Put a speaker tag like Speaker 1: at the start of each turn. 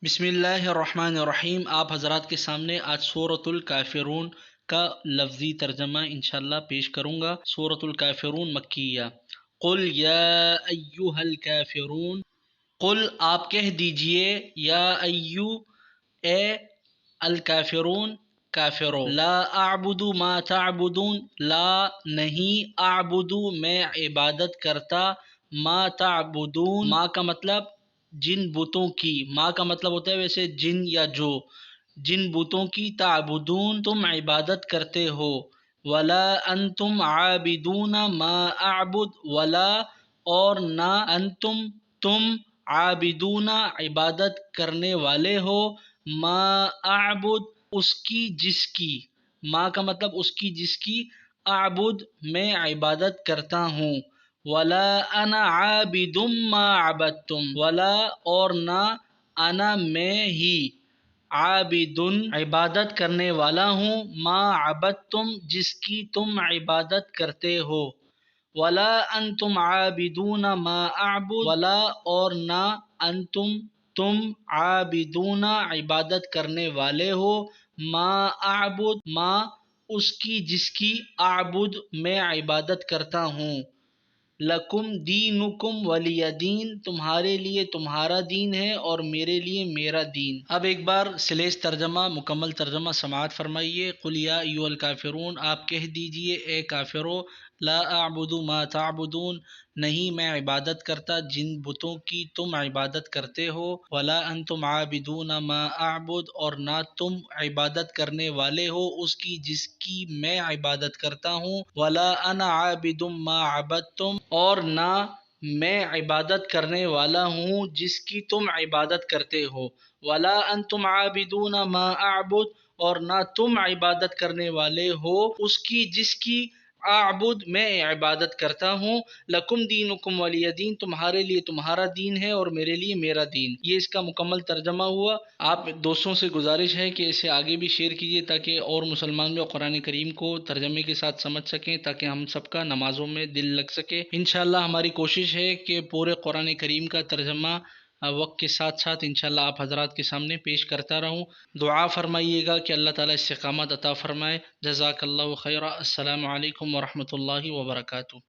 Speaker 1: بسم اللہ الرحمن الرحیم۔ آپ حضرات کے سامنے آج سورۃ الکافرون کا لفظی ترجمہ انشاءاللہ پیش کروں گا۔ سورۃ الکافرون مکیہ۔ قل یا ایہا الکافرون، قل آپ کہہ دیجئے، یا ایو اے الکافرون کافرو، لا اعبد ما تعبدون، لا نہیں، اعبد میں عبادت کرتا، ما تعبدون، ما کا مطلب جن بتوں کی، ما کا مطلب ہوتا ہے ویسے جن یا جو، جن بتوں کی، تعبدون تم عبادت کرتے ہو، ولا انتم عابدون ما اعبد، ولا اور نہ، انتم تم، عابدون عبادت کرنے والے ہو، ما اعبد اس کی جس کی، ما کا مطلب اس کی جس کی، اعبد میں عبادت کرتا ہوں، ولا انا عابد ما عبدتم، ولا اور نہ، انا میں ہی، عابد عبادت کرنے والا ہوں، ما عبدتم جس کی تم عبادت کرتے ہو، ولا انتم عابدون ما اعبد، ولا اور نہ، انتم تم، عابدون عبادت کرنے والے ہو، ما اعبد ما اس کی جس کی، اعبد میں عبادت کرتا ہوں، لکم دینکم ولی دین تمہارے لیے تمہارا دین ہے اور میرے لیے میرا دین۔ اب ایک بار سلیس ترجمہ، مکمل ترجمہ سماعت فرمائیے۔ قل یا ایھا الکافرون، آپ کہہ دیجئے اے کافرو، لا اعبد ما تعبدون، نہیں میں عبادت کرتا جن بتوں کی تم عبادت کرتے ہو، ولا انتم عابدون ما اعبد اور نہ تم عبادت کرنے والے ہو اس کی جس کی میں عبادت کرتا ہوں، ولا انا عابد ما عبدتم اور نہ میں عبادت کرنے والا ہوں جس کی تم عبادت کرتے ہو، ولا انتم عابدون ما اعبد اور نہ تم عبادت کرنے والے ہو اس کی جس کی، اعبد میں عبادت کرتا ہوں، لکم دینکم ولی دین تمہارے لیے تمہارا دین ہے اور میرے لیے میرا دین۔ یہ اس کا مکمل ترجمہ ہوا۔ آپ دوستوں سے گزارش ہے کہ اسے آگے بھی شیئر کیجیے تاکہ اور مسلمان بھی قرآن کریم کو ترجمے کے ساتھ سمجھ سکیں، تاکہ ہم سب کا نمازوں میں دل لگ سکے۔ انشاءاللہ ہماری کوشش ہے کہ پورے قرآن کریم کا ترجمہ وقت کے ساتھ ساتھ انشاءاللہ آپ حضرات کے سامنے پیش کرتا رہوں۔ دعا فرمائیے گا کہ اللہ تعالیٰ استقامت عطا فرمائے۔ جزاک اللہ خیرا۔ السلام علیکم ورحمۃ اللہ وبرکاتہ۔